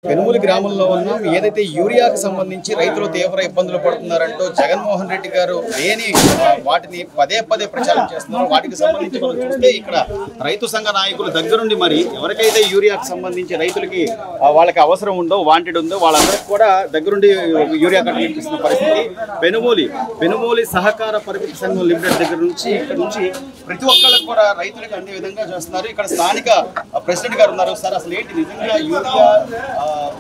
పెనుమూలి గ్రామంలో ఉన్నాం. ఏదైతే యూరియాకి సంబంధించి రైతులు తీవ్ర ఇబ్బందులు పడుతున్నారంటూ జగన్మోహన్ రెడ్డి గారు లేని వాటిని పదే పదే ప్రచారం చేస్తున్నారు. వాటికి సంబంధించి మనం చూస్తే ఇక్కడ రైతు సంఘ నాయకులు దగ్గరుండి మరి ఎవరికైతే యూరియాకి సంబంధించి రైతులకి వాళ్ళకి అవసరం ఉందో వాంటెడ్ ఉందో వాళ్ళందరికీ కూడా దగ్గరుండి యూరియా కట్టలు ఇప్పిస్తున్న పరిస్థితి. పెనుమూలి సహకార పరిమితి సంఘం లిమిటెడ్ దగ్గర నుంచి ఇక్కడ నుంచి ప్రతి ఒక్కళ్ళకి కూడా రైతులకు అందే విధంగా చేస్తున్నారు. ఇక్కడ స్థానిక ప్రెసిడెంట్ గారు ఉన్నారు. సార్, అసలు ఏంటి నిజంగా యూరియా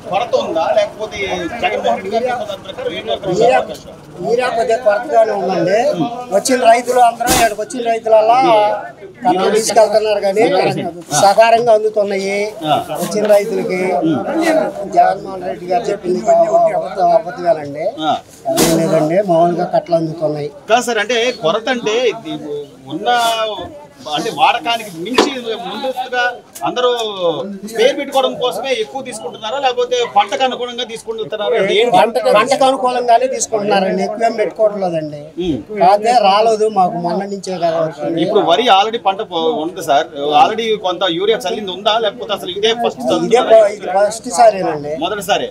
కొరత ఉందా లేకపోతే జగన్మోహన్ రెడ్డి గారు యూరియా కొద్దిగా కొరతగానే ఉందండి. వచ్చిన రైతులు అందరూ ఇక్కడికి వచ్చిన రైతులల్లా కట్టలు తీసుకెళ్తున్నారు కానీ సకారంగా అందుతున్నాయి వచ్చిన రైతులకి. జగన్మోహన్ రెడ్డి గారు చెప్పింది అబద్ధమేనండి, అదేం లేదండి, మామూలుగా కట్టలు అందుతున్నాయి. కాదు సార్, అంటే కొరత అంటే ఉన్న అంటే వాడకానికి మించి ముందుగా అందరూ స్పేర్ పెట్టుకోవడం కోసమే ఎక్కువ తీసుకుంటున్నారా లేకపోతే పంటకు అనుగుణంగా తీసుకుంటున్నారా? పంటకు అనుకూలంగానే తీసుకుంటున్నారండి, ఎక్కువ పెట్టుకోవట్లేదండి. కాకపోతే రాలేదు మాకు మొన్న నుంచే కదా. ఇప్పుడు వరి ఆల్రెడీ పంట ఉంది సార్, ఆల్రెడీ కొంత యూరియా చల్లింది ఉందా లేకపోతే అసలు ఇదే ఫస్ట్ సారేనండి? మొదటిసారి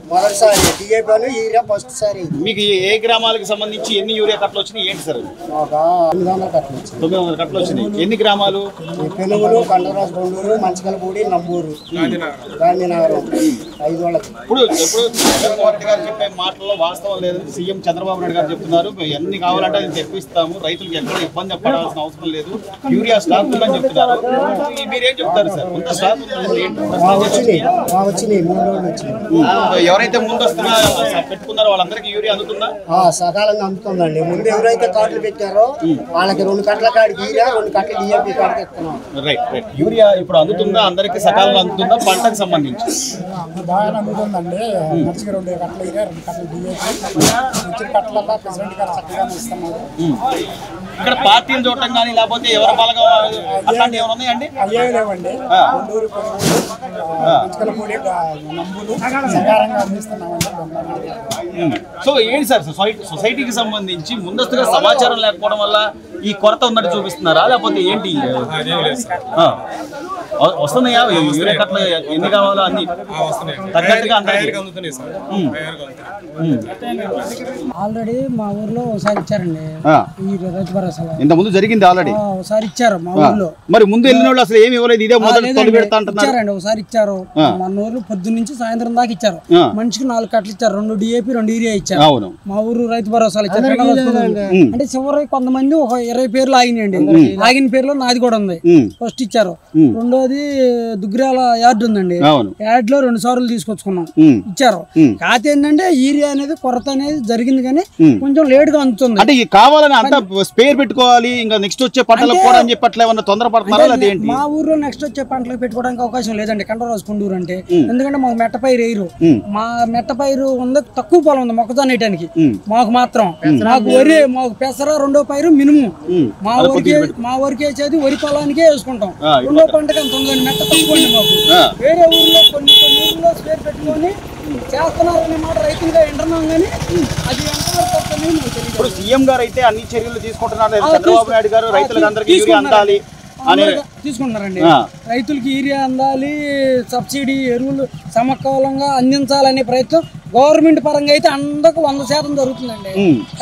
డిఏపీ యూరియా ఫస్ట్ సారి. మీకు ఏ గ్రామాలకు సంబంధించి ఎన్ని యూరియా కట్టలు వచ్చినాయి ఏంటి సార్? 900 కట్టలు వచ్చినాయి. 900 కట్టలు వచ్చినాయి. ఎన్ని గ్రామాలు? పెనుమూలు, కండరాజు, కొండూరు, మంచికలపూడి, నంబూరు, గాంధీనగరం 5 వాళ్ళకి. ఇప్పుడు జగన్మోహన్ రెడ్డి గారు చెప్పే మాటల్లో వాస్తవం లేదని సీఎం చంద్రబాబు నాయుడు గారు చెప్తున్నారు. ఎన్ని కావాలంటే అది తెప్పిస్తాము, రైతులకు ఎక్కడ ఇబ్బంది పడాల్సిన అవసరం లేదు, యూరియా స్టాక్ ఉందని చెప్తున్నారు. మీరేం చెప్తారు సార్? కొంత స్టాక్ వచ్చినాయి 3 రోజులు వచ్చినాయి. ఎవరైతే ముందస్తుగా పెట్టుకున్నారో వాళ్ళందరికీ యూరియా అందుతుందా? సకాలంగా అందుతుందండి. ముందు ఎవరైతే కార్డులు పెట్టారో వాళ్ళకి 2 కట్టల కాడికి యూరియా, 2 కట్టల డిఏపీ కాడికి ఇస్తున్నాం. రైట్. యూరియా ఇప్పుడు అందుతుందా? అందరికి సకాలంలో అందుతుందా? పంటకు సంబంధించి బాగా అందుతుందండి. మంచిగా 2 కట్టలు యూరియా, 2 కట్టలు డిఏపీ వచ్చిన కట్టలల్లా ప్రెసిడెంట్ గారు చక్కగా ఇస్తున్నారు. ఇక్కడ పార్టీలు చూడటం కానీ లేకపోతే ఎవరి బలగా అట్లాంటివి ఏమైనా ఉన్నాయండి? అయ్యేవి లేవండి. కొండూరు, మంచికలపూడి, నంబూరు సకాలంగా అందిస్తున్నామండి. సో ఏంటి సార్, సొసైటీకి సంబంధించి ముందస్తుగా సమాచారం లేకపోవడం వల్ల ఈ కొరత ఉన్నట్టు చూపిస్తున్నారా లేకపోతే ఏంటి? వస్తున్నాయా యూరియా కట్టలు ఎన్ని కావాలో అన్ని తగ్గట్టుగా ఆల్రెడీ మా ఊర్లో ఒకసారి ఇచ్చారండి ఈ రైతు భరోసాలో. ఇంత ముందు జరిగింది ఆల్రెడీ ఒకసారి ఇచ్చారు మా ఊర్లో. మరి ముందు వెళ్ళిన వాళ్ళు అసలు ఏమి ఇవ్వలేదు, ఇదే మొదటి ఇచ్చారండి. ఒకసారి ఇచ్చారు మన ఊర్లో పొద్దున్న నుంచి సాయంత్రం దాకా ఇచ్చారు. మనిషికి 4 కట్టలు ఇచ్చారు, 2 డిఏపీ 2 యూరియా ఇచ్చారు. మా ఊరు రైతు భరోసాలు ఇచ్చారు. అంటే చివరి కొంతమంది ఒక 20 పేర్లు ఆగినాయండి. ఆగిన పేర్లో నాది కూడా ఉంది. ఫస్ట్ ఇచ్చారు. రెండోది దుగ్గిరాల యార్డ్ ఉందండి, యార్డ్ లో 2 సార్లు తీసుకొచ్చుకున్నాం, ఇచ్చారు. కాకపోతే ఏంటంటే యూరియా అనేది కొరత అనేది జరిగింది కానీ కొంచెం లేట్ గా అందుతుంది. అంటే కావాలని అంతా స్పేర్ పెట్టుకోవాలి, ఇంకా నెక్స్ట్ వచ్చే పంటలకు కూడా అని చెప్పి అట్లా ఏమన్నా తొందరపడుతున్నారా? మా ఊర్లో నెక్స్ట్ వచ్చే పంటలకు పెట్టుకోవడానికి అవకాశం లేదండి. కండరాజు, కొండూరు అంటే ఎందుకంటే మాకు మెట్టపైరు వేయరు. మా మెట్టపైరు ఉంది, తక్కువ పొలం ఉంది మొక్కజొన్న వేయడానికి. మాకు మాత్రం మాకు వరి, మాకు పెసర 2వ పైరు మినిమం. మా వరికి వేసేది వరి పొలానికే వేసుకుంటాం. 2వ పంటకి అంత ఉందండి, మెట్ట తక్కువ అండి మాకు. వేరే ఊర్లో కొన్ని ఊర్లో స్పేర్ పెట్టుకొని చేస్తున్నారనే మాట రైతులుగా వింటున్నాం కానీ అది ఎంతవరకు వస్తుంది మాకు తెలియదు. ఇప్పుడు సీఎం గారు అయితే అన్ని చర్యలు తీసుకుంటున్నారు. చంద్రబాబు నాయుడు గారు రైతులకు అందరికీ యూరియా అందాలి తీసుకుంటున్నారండి. రైతులకి యూరియా అందాలి, సబ్సిడీ ఎరువులు సమకాలంగా అందించాలనే ప్రయత్నం గవర్నమెంట్ పరంగా అయితే అందరికి 100% జరుగుతుందండి.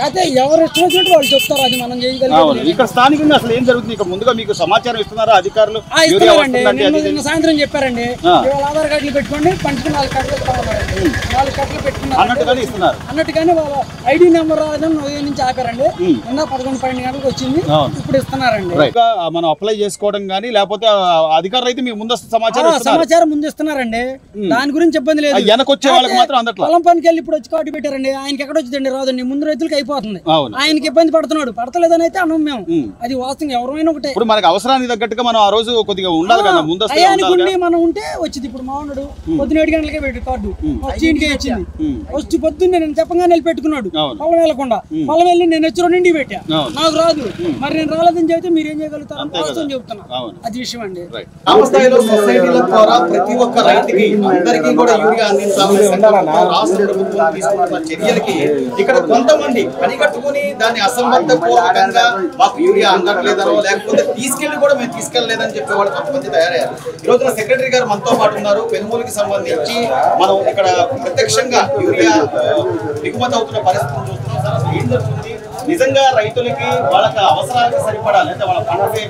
అయితే ఎవరు ఇష్టం వచ్చినట్టు వాళ్ళు చెప్తారు, అది మనం చేయగలిగాం. ఇక్కడ స్థానికంగా అసలు ఏం జరుగుతుంది? ఇక్కడ ముందుగా మీకు సమాచారం ఇస్తున్నారా అధికారులు? సాయంత్రం చెప్పారండి, ఆధార్ కార్డులు పెట్టుకోండి, పంచుకు 4 కట్టలు ఇస్తామన్నారండి. 4 కట్టలు పెట్టుకున్నారు అన్నట్టుగానే వాళ్ళ ఐడి నెంబర్ రాదని ఉదయం నుంచి ఆపారండి. నిన్న 11-12 గంటలకు వచ్చింది, ఇప్పుడు ఇస్తున్నారండి. మనం అప్లై చేసుకోవడం కానీ లేకపోతే అధికారులు అయితే మీకు ముందస్తు సమాచారం ముందు ఇస్తున్నారండి. దాని గురించి ఇబ్బంది లేదు. వెనకొచ్చే వాళ్ళకి మాత్రం అందట్లా. పొలం పనికి వెళ్ళి ఇప్పుడు వచ్చి కార్డు పెట్టారండి. ఆయనకి ఎక్కడ వచ్చిందండి? రాదండి. ముందు రైతులకి అయిపోతుంది, ఆయనకి ఇబ్బంది పడుతున్నాడు. పడతలేదని అయితే అన్నాం మేము. అది వాస్తవం, ఎవరైనా ఒకటే. ఇప్పుడు మనకి అవసరానికి తగ్గట్టుగా మనం ఆ రోజు కొద్దిగా ఉండాలి కదా, ముందస్తు మనం ఉంటే వచ్చింది. ఇప్పుడు మా ఉన్నాడు పొద్దున 7 గంటలకే పెట్టి కార్డు వచ్చి ఇంటికే ఇచ్చింది. వచ్చి పొద్దున్నే నేను చెప్పగానే వెళ్ళి పెట్టుకున్నాడు, పొలం వెళ్ళకుండా. పొలం వెళ్ళి నేను వచ్చి 2 ఇంటికి పెట్టా, నాకు రాదు. మరి నేను రాలేదని చెబితే మీరు ఏం చేయగలుగుతారు? వాస్తవం చెబుతున్నా, అది విషయం అండి. సొసైటీల ద్వారా ప్రతి ఒక్క రైతుకి అందరికీ కూడా యూరియా అందించాలని రాష్ట్ర ప్రభుత్వం తీసుకుంటున్న చర్యలకి ఇక్కడ కొంతమంది కనికట్టుకుని దాన్ని అసంబద్ధపూర్వకంగా మాకు యూరియా అందట్లేదనో లేకపోతే తీసుకెళ్లి కూడా మేము తీసుకెళ్లలేదని చెప్పేవాళ్ళు కొంతమంది తయారయ్యారు. ఈ రోజున సెక్రటరీ గారు మనతో పాటు ఉన్నారు. పెనుమూలుకి సంబంధించి మనం ఇక్కడ ప్రత్యక్షంగా యూరియా దిగుమతి అవుతున్న పరిస్థితిని చూస్తున్నాం. సార్ అసలు ఏం జరుగుతుంది? నిజంగా రైతులకి వాళ్ళకి అవసరాలకు సరిపడా లేదా వాళ్ళ పంటకి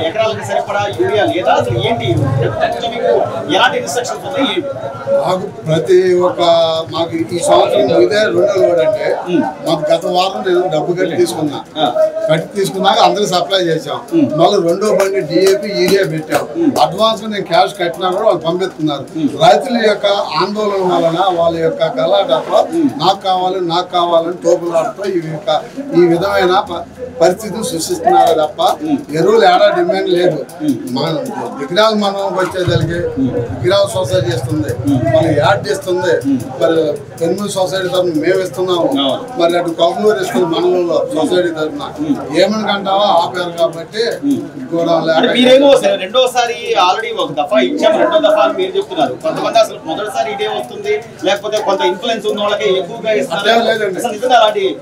ఎకరాలకి సరిపడా యూరియా లేదా అసలు ఏంటి మీకు ఎలాంటి ఇన్స్ట్రక్షన్స్ ఉన్నాయి ఏంటి? మాకు ప్రతి ఒక్క మాకు ఈ సంవత్సరం ఇదే 2వ లోడ్ అంటే మాకు గత వారం నేను డబ్బు కట్టి తీసుకున్నాక అందరికి సప్లై చేసాం. మళ్ళీ 2వ బండి DAP యూరియా పెట్టాం. అడ్వాన్స్ నేను క్యాష్ కట్టినా కూడా వాళ్ళు పంపిస్తున్నారు. రైతుల యొక్క ఆందోళన వలన వాళ్ళ యొక్క గలాటతో నాకు కావాలని తోపులాటతో ఈ విధమైన పరిస్థితిని సృష్టిస్తున్నారు తప్ప ఎరువులు ఏడా డిమాండ్ లేదు. మన విగ్రహాలు మనం వచ్చేదానికి విగ్రహాల సొసైటీ ఇస్తుంది, మనం యాడ్ చేస్తుంది, మరి పెన్మూల్ సొసైటీ తరఫున మేము ఇస్తున్నాము, మరి అటు కొమ్మూరు ఇస్తుంది మండలంలో సొసైటీ తరఫున. ఏమనుకంటావా ఆపారు కాబట్టి మీరేమో రెండోసారి ఆల్రెడీ ఒక దఫా ఇచ్చాము, 2వ దఫా అని మీరు చెప్తున్నారు. కొంతమంది అసలు మొదటిసారి ఇదే వస్తుంది లేకపోతే కొంత ఇన్ఫ్లుయెన్స్ ఉన్న వాళ్ళకి ఎక్కువగా ఇస్తారు.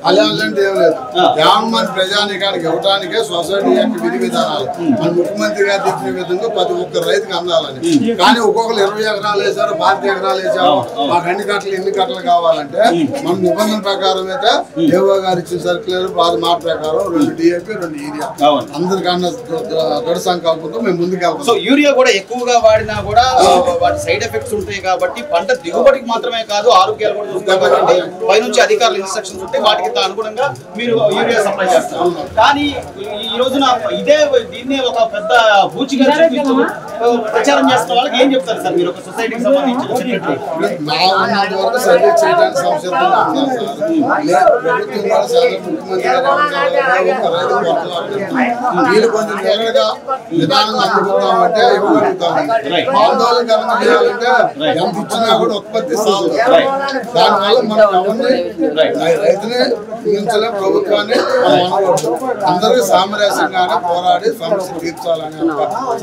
అలాంటి ఏం లేదు. 50 మంది ప్రజానికానికి ఇవ్వడానికే సొసైటీ యొక్క విధి విధానాలు మన ముఖ్యమంత్రి గారు చెప్పిన విధంగా ప్రతి ఒక్క రైతుకి అందాలని. కానీ ఒక్కొక్కరు 20 ఎకరాలు వేసారు, 25 ఎకరాలు వేసారు, మాకు ఎన్ని కట్టలు కావాలంటే మన నిబంధన ప్రకారం అయితే ఏవో గారు ఇచ్చిన సర్కులర్ మాట ప్రకారం 2 DAP 2 యూరియా అందరికన్నా దృఢ సంకల్పంతో మేము ముందుకు వెళ్తాం. సో యూరియా కూడా ఎక్కువగా వాడినా కూడా వాటి సైడ్ ఎఫెక్ట్స్ ఉంటాయి కాబట్టి పంట దిగుబడికి మాత్రమే కాదు ఆరోగ్యాలు కూడా చూస్తాయి కాబట్టి పైనుంచి అధికారులు ఇన్స్ట్రక్షన్స్ ఉంటాయి, వాటికి అనుగుణంగా మీరు యూరియా సప్లై చేస్తారు. కానీ ఈ రోజున దీన్నే ఒక పెద్ద పూచిగా చూపిస్తూ ప్రచారం చేస్తున్న వాళ్ళకి ఏం చెప్తారు సార్ మీరు ఒక సొసైటీకి సంబంధించిన సెక్రటరీ? వీళ్ళు కొంచెం నిలకడగా నిదానంగా అందుకుంటామంటే ఆందోళనకరంగా చేయాలంటే ఎంత ఇచ్చినా కూడా ఉత్పత్తి సాగు. దానివల్ల మనం ఎవరిని రైతుని మించలే, ప్రభుత్వాన్ని అందరూ సామరస్యంగానే పోరాడి సమస్య తీర్చాలనే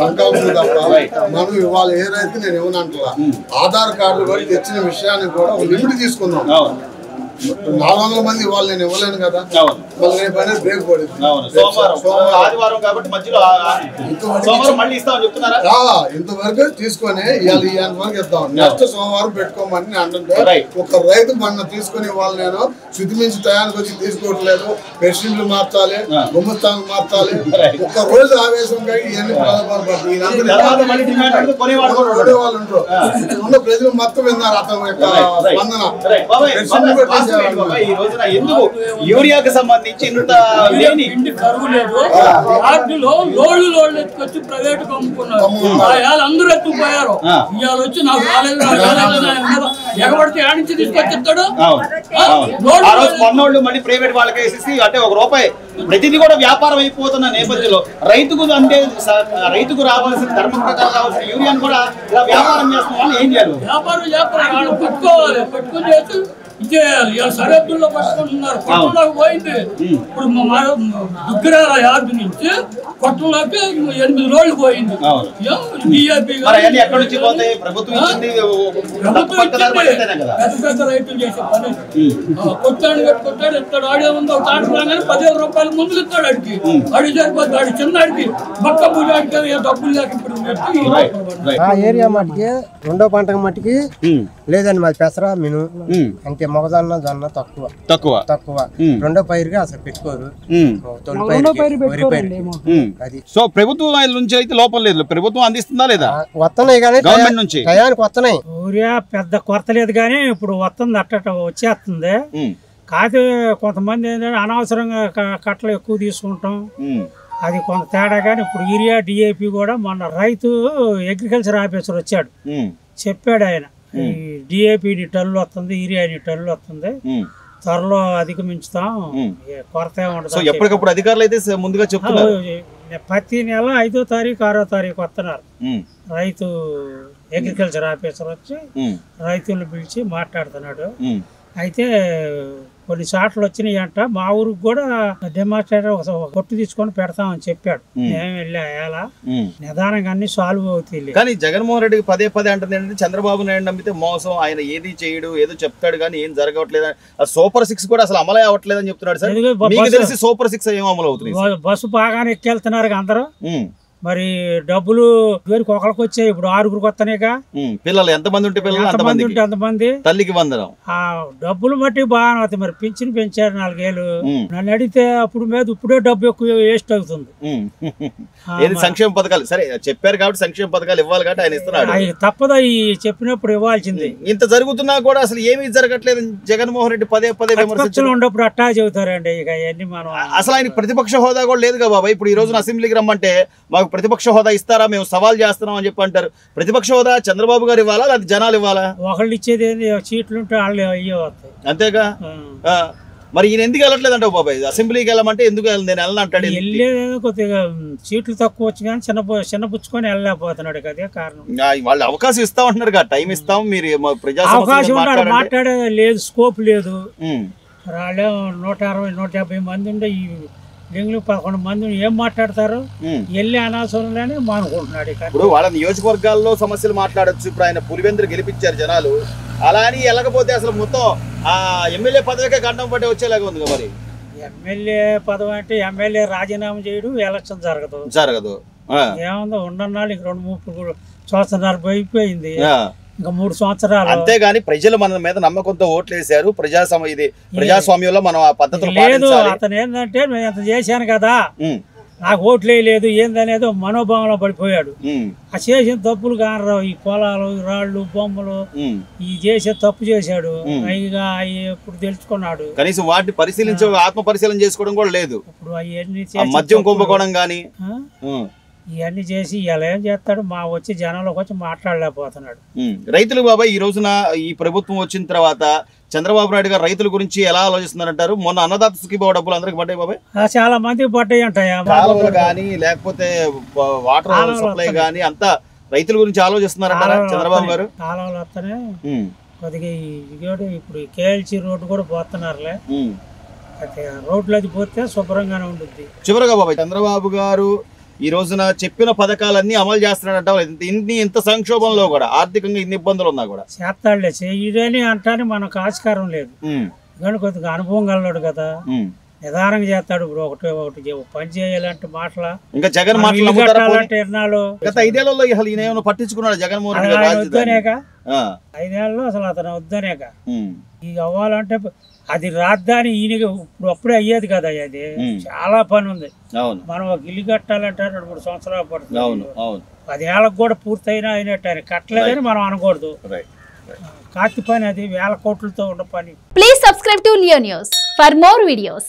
సంకల్పం తప్ప మనం ఇవాళ ఏ రైతు నేను ఇవ్వనంటలా. ఆధార్ కార్డులు కూడా తెచ్చిన విషయాన్ని కూడా ఒక లిమిట్ తీసుకుందాం. 400 మంది ఇవాళ నేను ఇవ్వలేను కదా, మళ్ళీ రేపు అనేది బ్రేక్ పడింది. ఇంతవరకు తీసుకొని ఇవాళ వరకు ఇద్దాం, నెక్స్ట్ సోమవారం పెట్టుకోమని నేను అంటే ఒక రైతు మన తీసుకుని ఇవాళ నేను శుద్ధిమించి టయానికి వచ్చి తీసుకోవట్లేదు. ప్రెసిడెంట్లు మార్చాలి, గుమ్మస్థానం మార్చాలి, ఒక్క రోజు ఆవేశంగా ఇవన్నీ వాళ్ళు ఉంటారు. ఉన్న ప్రజలు మొత్తం విన్నారు అతని యొక్క స్పందన. ఈ రోజున ఎందుకు యూరియాకి సంబంధించి ఇంటి కరువు లేదు, వాటిలో లోళ్ళు ఎత్తుకొచ్చి ప్రైవేట్ అమ్ముకున్నారు, అందరూ ఎత్తుకుపోయారు. ఇవాళ వచ్చి నాకు కాలేదు ఎగబడితే ఆడించి తీసుకొచ్చిస్తాడు. కొన్నోళ్ళు మళ్ళీ ప్రైవేట్ వాళ్ళకి వేసేసి అంటే ₹1 ప్రతిదీ కూడా వ్యాపారం అయిపోతున్న నేపథ్యంలో రైతుకు రావాల్సిన ధర్మ ప్రకారం రావాల్సిన యూరియాను కూడా ఇలా వ్యాపారం చేస్తున్న వాళ్ళు ఏం చేయాలి? వ్యాపారం పట్టుకోవాలి, పట్టుకుని చేసి ఇచ్చేయాలి. సరిహద్దుల్లో పట్టుకుంటున్నారు, కొట్టంలోకి పోయింది. ఇప్పుడు దుగ్గరాల యార్డు నుంచి కొట్టంలోకి 8 రోజులు పోయింది. ప్రభుత్వం పెద్ద రైతులు చేసే పని కొట్టాడు ఇస్తాడు. ఆడే ఉంది ఒక తాట రాగానే ₹10,000 ముందుకు ఇస్తాడు. అడిగి సరిపోతుంది. ఆడి చిన్నడికి బక్క పూజ ఆడికి డబ్బులు లేక ఇప్పుడు ఏరియా మట్టికి 2వ పంట మట్టికి లేదండి. మాది పెసరా మిను అంతే, మొగజొన్న జొన్న తక్కువ 2వ పైరుగా అసలు పెట్టుకోరు. అది సో ప్రభుత్వం నుంచి అయితే లోపం లేదు, ప్రభుత్వం అందిస్తుందా లేదా? వస్తున్నాయి కానీ గవర్నమెంట్ నుంచి టయానికి వస్తున్నాయి. యూరియా పెద్ద కొరత లేదు కానీ ఇప్పుడు వస్తుంది, అట్ట వచ్చేస్తుంది. కాదు కొంతమంది ఏంటంటే అనవసరంగా కట్టలు ఎక్కువ తీసుకుంటాం, అది కొంత తేడా. కానీ ఇప్పుడు యూరియా DAP కూడా మొన్న రైతు అగ్రికల్చర్ ఆఫీసర్ వచ్చాడు, చెప్పాడు ఆయన DAP టన్నులు వస్తుంది, యూరియా టన్నులు వస్తుంది, త్వరలో అధిగమించుతాం, కొరత ఉండదు. ఎప్పటికప్పుడు అధికారులు అయితే ముందుగా చెప్తున్నారు. ప్రతి నెల 5వ తారీఖు 6వ తారీఖు వస్తున్నారు. రైతు అగ్రికల్చర్ ఆఫీసర్ వచ్చి రైతులను పిలిచి మాట్లాడుతున్నాడు. అయితే కొన్ని సార్లు వచ్చినాయి అంట. మా ఊరికి కూడా డెమాన్స్ట్రేటర్ ఒక కొట్టు తీసుకొని పెడతామని చెప్పాడు. మేము వెళ్ళా నిదానంగా అన్ని సాల్వ్ అవుతాయి. కానీ జగన్మోహన్ రెడ్డికి పదే పదే అంటుంది ఏంటంటే చంద్రబాబు నాయుడు నమ్మితే మోసం, ఆయన ఏది చేయడు, ఏదో చెప్తాడు కానీ ఏం జరగట్లేదు. సూపర్ 6 కూడా అసలు అమలే అవ్వట్లేదు అని చెప్తున్నాడు సార్. మీకు తెలిసి సూపర్ 6 ఏం అమలు అవుతుంది? బస్సు బాగానే ఎక్కెళ్తున్నారు అందరూ. మరి డబ్బులు ఇదివరకు ఒకరికి వచ్చాయి, ఇప్పుడు 6గురికి వస్తానేగా. పిల్లలు ఎంతమంది ఉంటే పిల్లలు ఎంతమంది ఉంటే అంతమంది. తల్లికి వందనం. ఆ డబ్బులు బట్టి బాగానే అవుతాయి. మరి పింఛన్ పెంచారు 4 ఏళ్ళు. నన్ను అడిగితే అప్పుడు మీద ఇప్పుడే డబ్బు ఎక్కువ వేస్ట్ అవుతుంది. ఏది సంక్షేమ పథకాలు సరే చెప్పారు కాబట్టి సంక్షేమ పథకాలు ఇవ్వాలి కాబట్టి ఆయన ఇస్తున్నాడు. తప్పదా ఈ చెప్పినప్పుడు ఇవ్వాల్సింది. ఇంత జరుగుతున్నా కూడా అసలు ఏమీ జరగట్లేదు. జగన్మోహన్ రెడ్డి పదే పదే విమర్శించడం ఉన్నప్పుడు అట్టా చెబుతారండి. ఇక అవన్నీ మనం అసలు ఆయన ప్రతిపక్ష హోదా కూడా లేదుగా బాబాయ్. ఇప్పుడు ఈ రోజున అసెంబ్లీకి రమ్మంటే మాకు ప్రతిపక్ష హోదా ఇస్తారా, మేము సవాల్ చేస్తున్నాం అని చెప్పి అంటారు. ప్రతిపక్ష హోదా చంద్రబాబు గారు ఇవ్వాలా లేదా జనాలు ఇవ్వాలా? ఒకళ్ళు ఇచ్చేది ఏంది, సీట్లు ఉంటే వాళ్ళు అయ్యే వస్తాయి అంతేగా. మరి ఈయన ఎందుకు వెళ్ళట్లేదు అంటావు బాబాయ్? అసెంబ్లీకి వెళ్ళమంటే ఎందుకు నేను వెళ్ళను అంటాడు. వెళ్ళేదేదో కొద్దిగా సీట్లు తక్కువ వచ్చి కానీ చిన్నపుచ్చుకొని వెళ్ళలేకపోతున్నాడు. అదే కారణం. వాళ్ళు అవకాశం ఇస్తా ఉంటున్నారు కదా, టైం ఇస్తాం, మీరు అవకాశం మాట్లాడేది లేదు, స్కోప్ లేదు. వాళ్ళే 160-150 మంది ఉండే ఈ లింగులు 11 మంది ఏం మాట్లాడతారు? వెళ్ళి అనవసరంగానే మానుకుంటున్నాడు. ఇప్పుడు వాళ్ళ నియోజకవర్గాల్లో సమస్యలు మాట్లాడచ్చు. ఇప్పుడు ఆయన పులివెందులు గెలిపించారు జనాలు, అలా అని వెళ్ళకపోతే అసలు మొత్తం ఆ ఎమ్మెల్యే పదవికే గండం పట్టి వచ్చేలాగా ఉంది. మరి ఎమ్మెల్యే పదవి అంటే ఎమ్మెల్యే రాజీనామా చేయడం, ఎలక్షన్ జరగదు. ఏముందో ఉండన్నాళ్ళు ఇంక 2-3 సంవత్సరాలు అయిపోయింది, ఇంకా 3 సంవత్సరాలు. అంతేగాని ప్రజలు మన మీద నమ్మకంతో ఓట్లు వేశారు. ప్రజాస్వామ్యంలో మనం ఆ పద్ధతులు లేదు. అతను ఏంటంటే నేను ఎంత చేశాను కదా, నాకు ఓట్లు వేయలేదు ఏందనేది మనోభావంలో పడిపోయాడు. ఆ చేసిన తప్పులు కానరావు. ఈ పొలాలు, రాళ్ళు, బొమ్మలు ఈ చేసే తప్పు చేశాడు. ఇక ఇప్పుడు తెలుసుకున్నాడు. కనీసం వాటిని పరిశీలించే ఆత్మ పరిశీలన చేసుకోవడం కూడా లేదు. ఇప్పుడు అవన్నీ మద్యం కుంభకోణం గానీ ఇవన్నీ చేసి ఇలా ఏం చేస్తాడు? మా వచ్చి జనంలోకి వచ్చి మాట్లాడలేకపోతున్నాడు. రైతులు బాబాయ్ ఈ రోజున ఈ ప్రభుత్వం వచ్చిన తర్వాత చంద్రబాబు నాయుడు గారు రైతుల గురించి ఎలా ఆలోచిస్తున్నారంటారు? మొన్న అన్నదాత సుఖీభావ డబ్బులు అందరికి పడ్డాయి బాబాయ్. చాలా మందికి పడ్డాయి అంటాయా? కాలువలు కానీ లేకపోతే వాటర్ సప్లై కానీ అంతా రైతుల గురించి ఆలోచిస్తున్నారంటారా చంద్రబాబు గారు? కాలువలు వస్తానే కొద్దిగా ఇప్పుడు కేఎల్సీ రోడ్డు కూడా పోతున్నారులే. రోడ్లు అది పోతే శుభ్రంగానే ఉంటుంది. చివరగా బాబాయ్ చంద్రబాబు గారు ఈ రోజున చెప్పిన పథకాలన్నీ అమలు చేస్తున్నాడంట. ఇంత సంక్షోభంలో కూడా ఆర్థికంగా ఇన్ని ఇబ్బందులు ఉన్నా కూడా చేస్తాడులే. చేయని అంటానే మనకు ఆస్కారం లేదు. కానీ కొద్దిగా అనుభవం కలడు కదా, నిదానంగా చేస్తాడు. ఇప్పుడు ఒకటి పని చేయాలంటే మాటల ఇంకా జగన్ మాట్లాడాలంటే గత 5 ఏళ్లలో అసలు ఈయన ఏమైనా పట్టించుకున్నాడు జగన్మోహన్ రెడ్డి? వద్దనేగా 5 ఏళ్ళలో అసలు అతను వద్దనేగా. ఇక అవ్వాలంటే అది రాజధాని ఈయన ఇప్పుడు అప్పుడే అయ్యేది కదా. అది చాలా పని ఉంది. మనం ఒక ఇల్లు కట్టాలంటే 2-3 సంవత్సరాలు పడుతుంది. 10 ఏళ్ళకు కూడా పూర్తయినా అయినట్టు ఆయన కట్టలేదని మనం అనకూడదు. కాకి పని అది 1000 కోట్లతో ఉన్న పని. Please subscribe to Leo news for more videos.